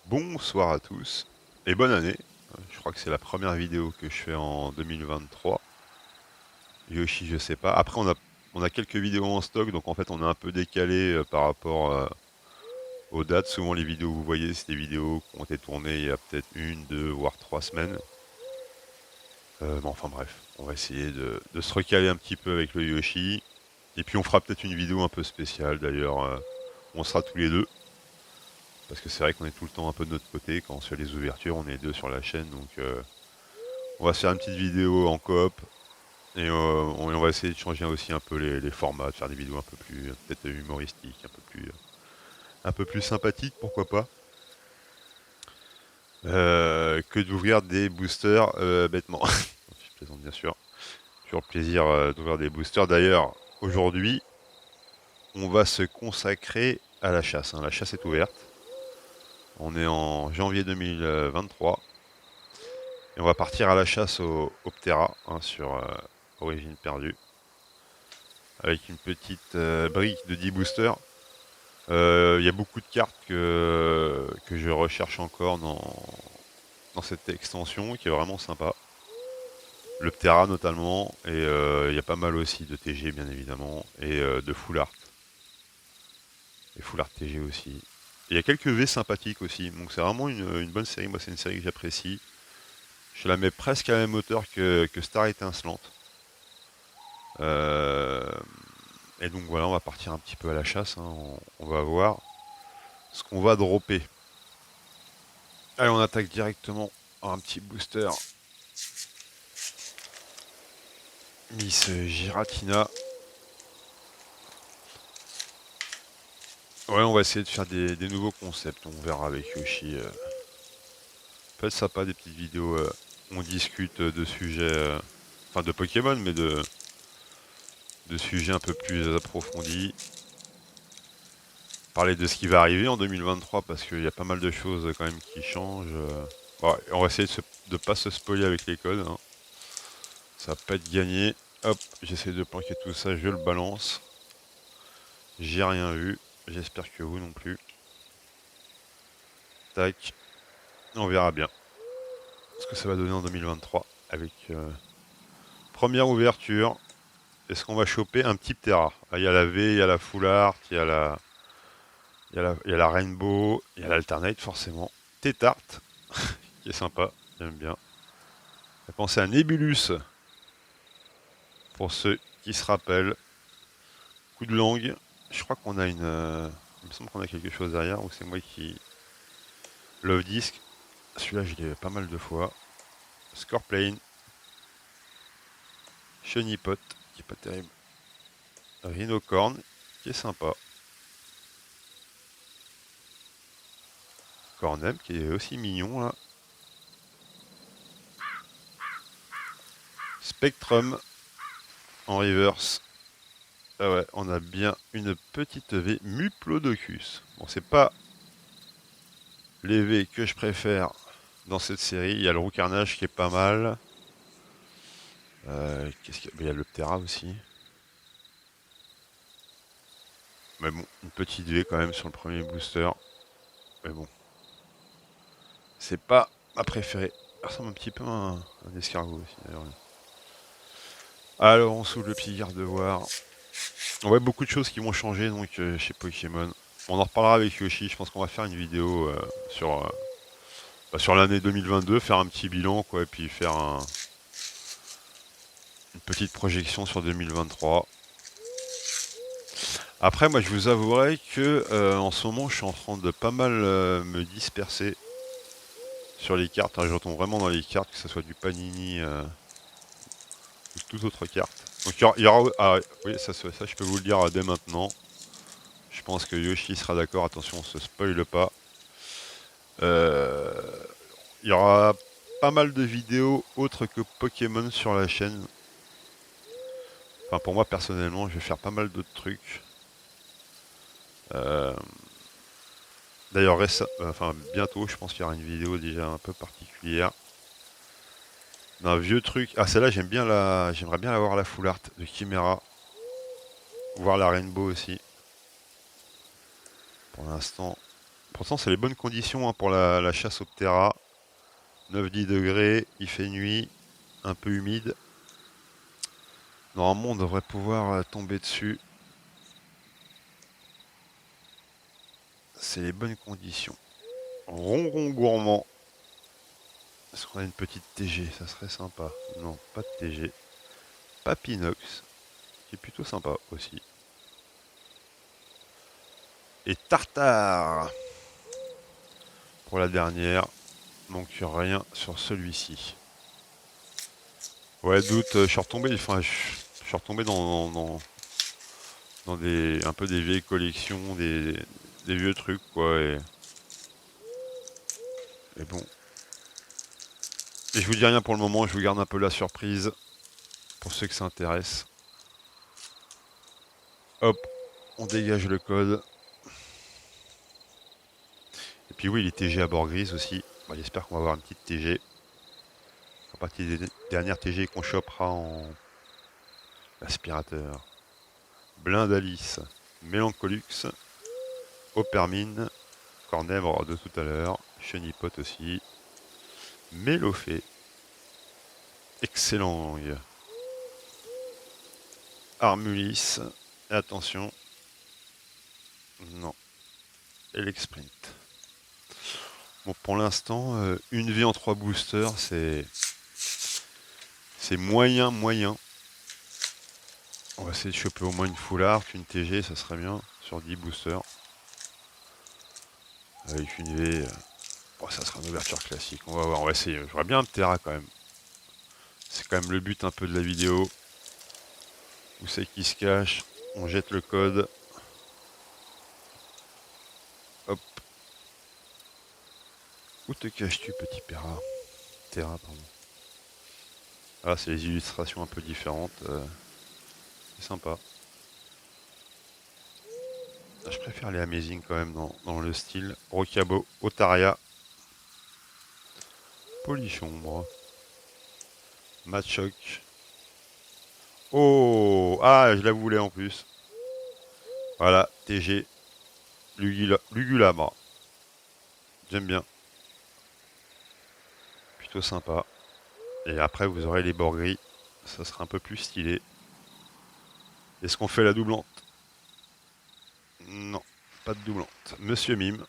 Bonsoir à tous et bonne année. Je crois que c'est la première vidéo que je fais en 2023. Yoshi, je sais pas. Après, on a quelques vidéos en stock, donc en fait, on est un peu décalé par rapport aux dates. Souvent, les vidéos que vous voyez, c'est des vidéos qui ont été tournées il y a peut-être une, deux, voire 3 semaines. Mais enfin bref, on va essayer de se recaler un petit peu avec le Yoshi. Et puis, on fera peut-être une vidéo un peu spéciale d'ailleurs. On sera tous les deux. Parce que c'est vrai qu'on est tout le temps un peu de notre côté. Quand on se fait les ouvertures, on est deux sur la chaîne. Donc on va se faire une petite vidéo en coop. Et on va essayer de changer aussi un peu les formats, de faire des vidéos un peu plus peut-être humoristiques, un peu plus sympathiques, pourquoi pas. Que d'ouvrir des boosters bêtement. Je plaisante bien sûr. Toujours le plaisir d'ouvrir des boosters. D'ailleurs, aujourd'hui, on va se consacrer à la chasse, hein. La chasse est ouverte. On est en janvier 2023. Et on va partir à la chasse au Ptera, hein, sur Origine perdue. Avec une petite brique de 10 boosters. Il y a beaucoup de cartes que je recherche encore dans cette extension qui est vraiment sympa. Le Ptera notamment, et il y a pas mal aussi de TG bien évidemment, et de Full Art. Et Full Art TG aussi. Et il y a quelques V sympathiques aussi, donc c'est vraiment une bonne série. Moi, c'est une série que j'apprécie. Je la mets presque à la même hauteur que Star Étincelante. Et donc voilà, on va partir un petit peu à la chasse, hein. On va voir ce qu'on va dropper. Allez, on attaque directement un petit booster. Miss Giratina. Ouais, on va essayer de faire des nouveaux concepts. On verra avec Yoshi. Peut être sympa, des petites vidéos. On discute de sujets, enfin de Pokémon, mais de sujets un peu plus approfondis. Parler de ce qui va arriver en 2023 parce qu'il y a pas mal de choses quand même qui changent. Bon, on va essayer de pas se spoiler avec les codes, hein. Ça va pas être gagné. Hop, j'essaie de planquer tout ça, je le balance. J'ai rien vu. J'espère que vous non plus. Tac. On verra bien ce que ça va donner en 2023 avec première ouverture. Est-ce qu'on va choper un petit Ptera? Il y a la V, il y a la Full Art, il y a la Rainbow, il y a l'Alternate forcément. Tétart, qui est sympa, j'aime bien. On va penser à Nebulus, pour ceux qui se rappellent. Coup de langue. Je crois qu'on a une... il me semble qu'on a quelque chose derrière, ou c'est moi qui... Love Disc. Celui-là, je l'ai pas mal de fois. Scoreplane. Chenipote, qui est pas terrible. Rhinocorn, qui est sympa. Cornem, qui est aussi mignon, là. Spectrum, en reverse. Ah ouais, on a bien une petite V. Muplodocus. Bon, c'est pas les V que je préfère dans cette série. Il y a le Roucarnage qui est pas mal. Qu'est-ce qu'il y a? Il y a le Ptera aussi. Mais bon, une petite V quand même sur le premier booster. Mais bon. C'est pas ma préférée. Ça ressemble un petit peu à un escargot aussi d'ailleurs. Alors on s'ouvre le petit garde-voir. Ouais, beaucoup de choses qui vont changer donc chez Pokémon. On en reparlera avec Yoshi. Je pense qu'on va faire une vidéo sur l'année 2022, faire un petit bilan quoi, et puis faire une petite projection sur 2023. Après, moi, je vous avouerai que en ce moment, je suis en train de pas mal me disperser sur les cartes, hein. Je retombe vraiment dans les cartes, que ce soit du Panini ou toute autre carte. Donc il y aura ah, oui, ça, je peux vous le dire dès maintenant. Je pense que Yoshi sera d'accord. Attention, on se spoile pas. Il y aura pas mal de vidéos autres que Pokémon sur la chaîne. Enfin, pour moi, personnellement, je vais faire pas mal d'autres trucs. D'ailleurs, enfin, bientôt, je pense qu'il y aura une vidéo déjà un peu particulière. D'un vieux truc. Ah, celle-là, j'aimerais bien avoir la Full Art de Chimera. Voir la Rainbow aussi. Pour l'instant, Pourtant, c'est les bonnes conditions hein, pour la chasse au ptera. 9-10 degrés, il fait nuit, un peu humide. Normalement, on devrait pouvoir tomber dessus. C'est les bonnes conditions. Ronron gourmand. Est-ce qu'on a une petite TG? Ça serait sympa. Non, pas de TG. Papinox, qui est plutôt sympa aussi. Et Tartare pour la dernière. Donc rien sur celui-ci. Ouais, doute, je suis retombé, enfin, je suis retombé dans des un peu des vieilles collections, des vieux trucs quoi. Et bon. Et je vous dis rien pour le moment, je vous garde un peu la surprise pour ceux que ça intéresse. Hop, on dégage le code. Et puis oui, les TG à bord grise aussi. Bah, j'espère qu'on va avoir une petite TG. En partie des dernières TG qu'on chopera en aspirateur. Blindalice, Mélancolux, Opermine, Cornèvre de tout à l'heure, Chenipote aussi, Mélophée, Excellent, Armulis, et attention, non, Elexprint. Bon, pour l'instant, une vie en 3 boosters, c'est moyen, moyen. On va essayer de choper au moins une full art, une TG, ça serait bien, sur 10 boosters. Avec une V, bon, ça sera une ouverture classique, on va voir, on va essayer. J'aurais bien un Ptera quand même. C'est quand même le but un peu de la vidéo. Où c'est qu'il se cache? On jette le code. Hop. Où te caches-tu, petit Ptera? Ptera, pardon. Ah, c'est les illustrations un peu différentes. C'est sympa. Ah, je préfère les Amazing quand même dans le style. Rocabo, Otaria, Polichombre, Machoc. Oh! Ah, je la voulais en plus. Voilà, TG, Lugulabra. J'aime bien. Plutôt sympa. Et après, vous aurez les bords gris. Ça sera un peu plus stylé. Est-ce qu'on fait la doublante? Non, pas de doublante. Monsieur Mime.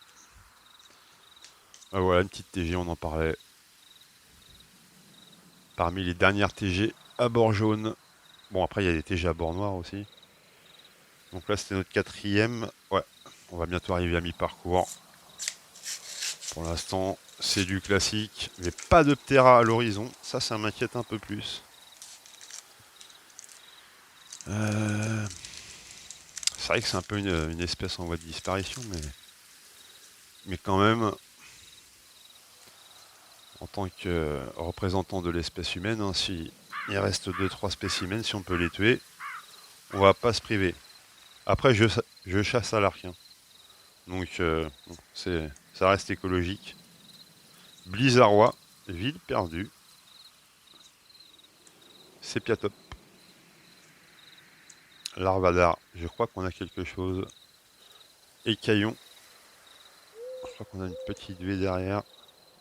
Ah, voilà, une petite TG, on en parlait. Parmi les dernières TG à bord jaune. Bon, après, il y a des TG à bord noir aussi. Donc là, c'était notre 4e. Ouais, on va bientôt arriver à mi-parcours. Pour l'instant, c'est du classique. Mais pas de Ptera à l'horizon. Ça m'inquiète un peu plus. C'est vrai que c'est un peu une espèce en voie de disparition, mais quand même, en tant que représentant de l'espèce humaine, hein, si il reste 2-3 spécimens, si on peut les tuer, on va pas se priver. Après, je chasse à l'arc. Hein. Donc, bon, ça reste écologique. Blizzardois, ville perdue. Sépiatop. Larvadar, je crois qu'on a quelque chose. Écaillon. Je crois qu'on a une petite V derrière.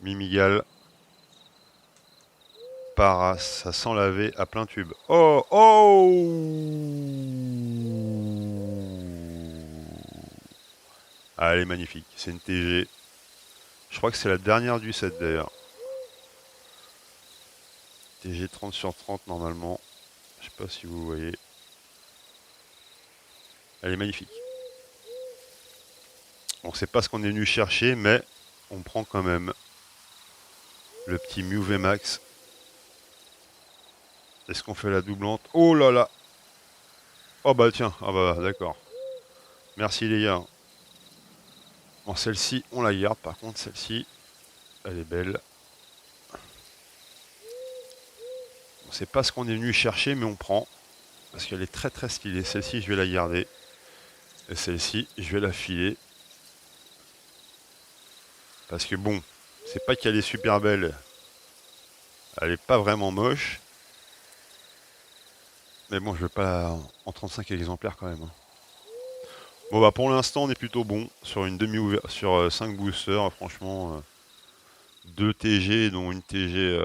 Mimigal. Paras, ça sent la V à plein tube. Oh, oh! Ah, elle est magnifique. C'est une TG. Je crois que c'est la dernière du set d'ailleurs. TG 30 sur 30 normalement. Je sais pas si vous voyez. Elle est magnifique. On sait pas ce qu'on est venu chercher, mais on prend quand même le petit Mew VMAX. Est-ce qu'on fait la doublante? Oh là là! Oh bah tiens, ah bah d'accord. Merci les gars. Bon, celle-ci, on la garde. Par contre, celle-ci, elle est belle. On sait pas ce qu'on est venu chercher, mais on prend. Parce qu'elle est très très stylée. Celle-ci, je vais la garder. Et celle-ci, je vais la filer. Parce que bon, c'est pas qu'elle est super belle. Elle est pas vraiment moche. Mais bon, je veux pas en 35 exemplaires quand même. Hein. Bon bah pour l'instant on est plutôt bon sur une sur 5 boosters, franchement 2 TG dont une TG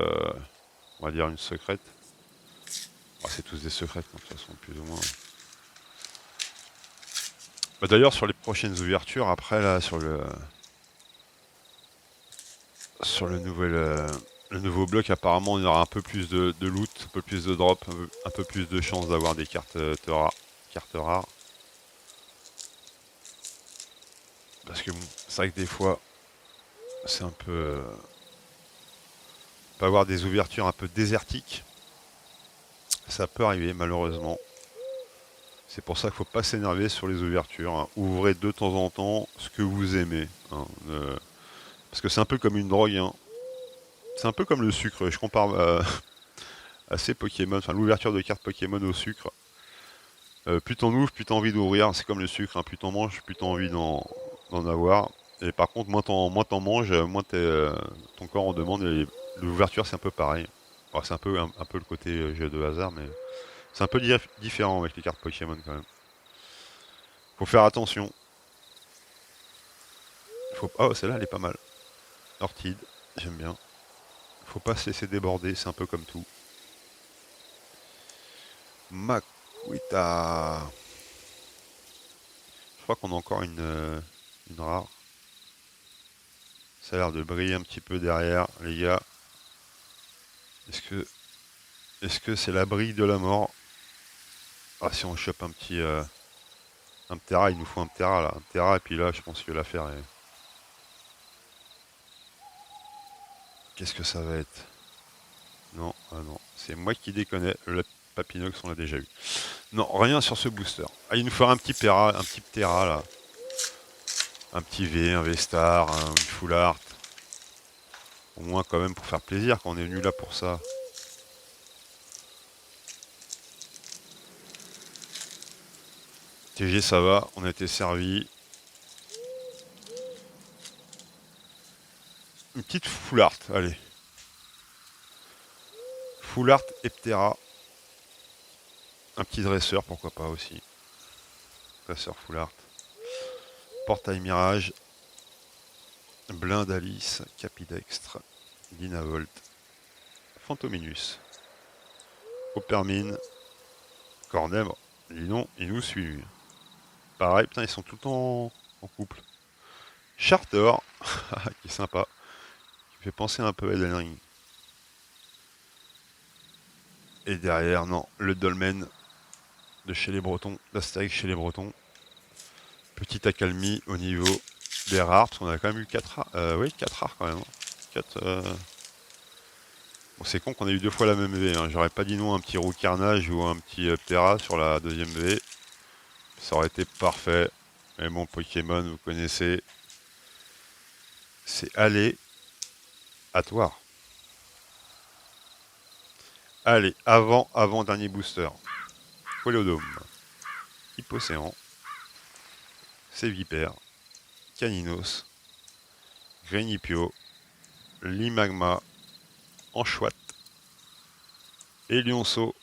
on va dire une secrète. Bah, c'est tous des secrètes de toute façon plus ou moins. Bah, d'ailleurs sur les prochaines ouvertures après là sur le nouveau bloc apparemment il y aura un peu plus de loot, un peu plus de drop, un peu plus de chances d'avoir des cartes rares. Parce que bon, c'est vrai que des fois c'est un peu on peut avoir des ouvertures un peu désertiques. Ça peut arriver malheureusement. C'est pour ça qu'il ne faut pas s'énerver sur les ouvertures, hein. Ouvrez de temps en temps ce que vous aimez, hein. Parce que c'est un peu comme une drogue, hein. C'est un peu comme le sucre. Je compare à ces Pokémon, enfin l'ouverture de cartes Pokémon au sucre. Plus t'en ouvres, plus t'as envie d'ouvrir. C'est comme le sucre, hein. Plus t'en manges, plus t'as envie d'en avoir. Et par contre, moins t'en manges, moins ton corps en demande. Et l'ouverture, c'est un peu pareil. Bon, c'est un peu le côté jeu de hasard, mais c'est un peu différent avec les cartes Pokémon quand même. Faut faire attention. Oh, celle-là, elle est pas mal. Orchid, j'aime bien. Faut pas se laisser déborder, c'est un peu comme tout. Makuita. Je crois qu'on a encore une rare. Ça a l'air de briller un petit peu derrière, les gars. Est-ce que c'est la brille de la mort? Ah, si on chope un Ptera, il nous faut un Ptera là. Un Ptera, et puis là, je pense que l'affaire est... Qu'est-ce que ça va être? Non, ah non. C'est moi qui déconne. Le Papinox, on l'a déjà eu. Non, rien sur ce booster. Ah, il nous faudra un petit Ptera là. Un petit V, un V-Star, une Full Art. Au moins quand même pour faire plaisir quand on est venu là pour ça. TG ça va, on a été servi. Une petite Full Art, allez. Full Art et Ptera. Un petit dresseur, pourquoi pas aussi. Dresseur Full Art. Portail Mirage. Blind Alice, Capidextre. Dynavolt. Fantominus. Opermine. Cornèbre. Dis donc, il nous suit lui. Pareil, putain, ils sont tout le temps en couple. Charter, qui est sympa. Qui fait penser un peu à Elden Ring. Et derrière, non, le Dolmen de chez les Bretons, l'Astérix chez les Bretons. Petite accalmie au niveau des rares, parce qu'on a quand même eu 4 rares. Oui, 4 rares quand même. 4, Bon, c'est con qu'on a eu 2 fois la même V, hein. J'aurais pas dit non à un petit Roux Carnage ou un petit Ptera sur la deuxième V. Ça aurait été parfait. Mais bon, Pokémon, vous connaissez. C'est aléatoire. Allez, avant dernier booster. Polodome. Hippocéan. Sévipère. Caninos. Grenipio. Limagma. Anchouette. Et Lionceau.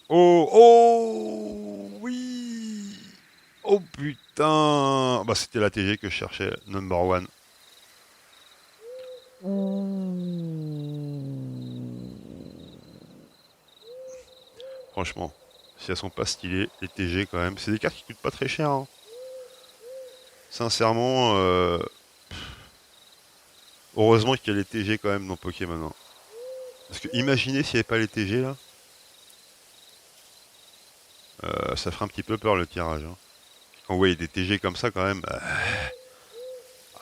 Oh, oh, oui. Oh putain. Bah c'était la TG que je cherchais, number one. Franchement, si elles sont pas stylées, les TG quand même. C'est des cartes qui coûtent pas très cher, hein. Sincèrement, heureusement qu'il y a les TG quand même dans Pokémon, hein. Parce que imaginez s'il n'y avait pas les TG là. Ça ferait un petit peu peur le tirage, hein. Quand vous voyez des TG comme ça quand même,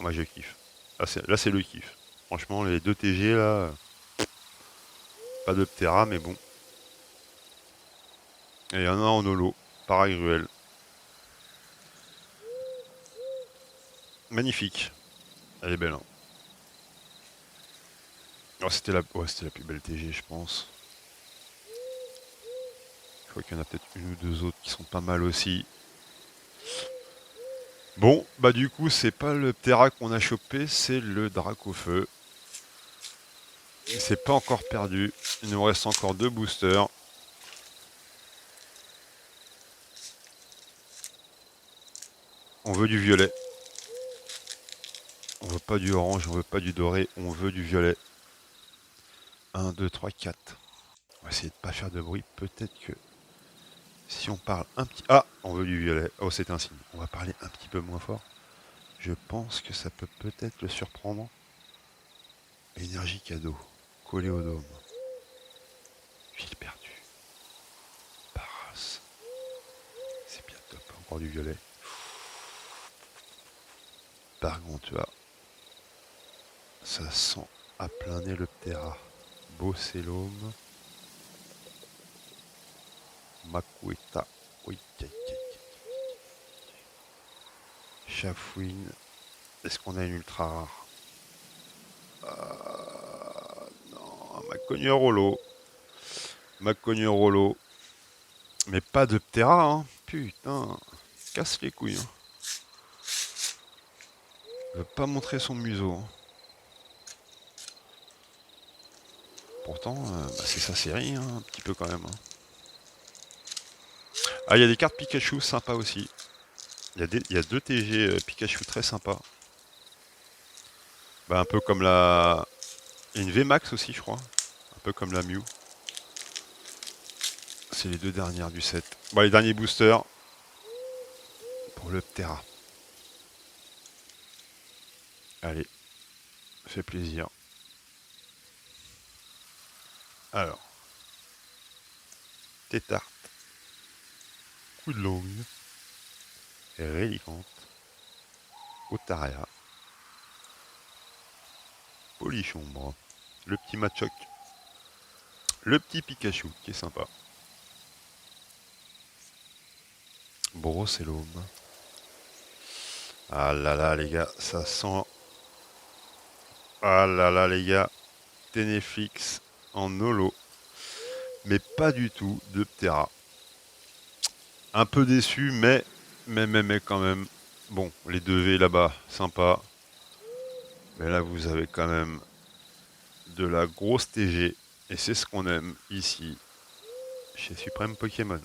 moi je kiffe. Là c'est le kiff. Franchement les deux TG là, pas de Ptera mais bon. Et il y en a en holo, Paragruel. Magnifique. Elle est belle, hein. Oh, c'était la plus belle TG je pense. Je crois qu'il y en a peut-être une ou deux autres qui sont pas mal aussi. Bon, bah du coup c'est pas le Ptera qu'on a chopé, c'est le Dracofeu. C'est pas encore perdu. Il nous reste encore 2 boosters. On veut du violet. On veut pas du orange, on veut pas du doré, on veut du violet. 1, 2, 3, 4. On va essayer de pas faire de bruit. Peut-être que si on parle un petit... Ah, on veut du violet. Oh, c'est un signe. On va parler un petit peu moins fort. Je pense que ça peut peut-être le surprendre. Énergie cadeau. Collé au dôme. Ville perdue. Paras. C'est bien top. Encore du violet. Gargantua. Ça sent à plein nez le ptera. Bocellum. Makueta. Oui, Chafouine. Est-ce qu'on a une ultra rare? Non, Macognerolo. Macognerolo. Mais pas de ptera, hein. Putain. Casse les couilles. Hein. Il veut pas montrer son museau. Hein. Pourtant, c'est sa série, hein, un petit peu quand même. Hein. Ah, il y a des cartes Pikachu sympas aussi. Il y a deux TG Pikachu très sympas. Bah, un peu comme la... Il y a une VMAX aussi, je crois. Un peu comme la Mew. C'est les deux dernières du set. Bon, les derniers boosters. Pour le Ptera. Allez. Fait plaisir. Alors. Tétarte. Coup de langue. Rélicante. Otaria. Polichombre. Le petit Machoc. Le petit Pikachu qui est sympa. Brossellum. Ah là là les gars, ça sent... Ah là là les gars, Ténéflix en holo. Mais pas du tout de Ptera. Un peu déçu, mais quand même. Bon, les 2V là-bas, sympa. Mais là, vous avez quand même de la grosse TG. Et c'est ce qu'on aime ici, chez Supreme Pokémon.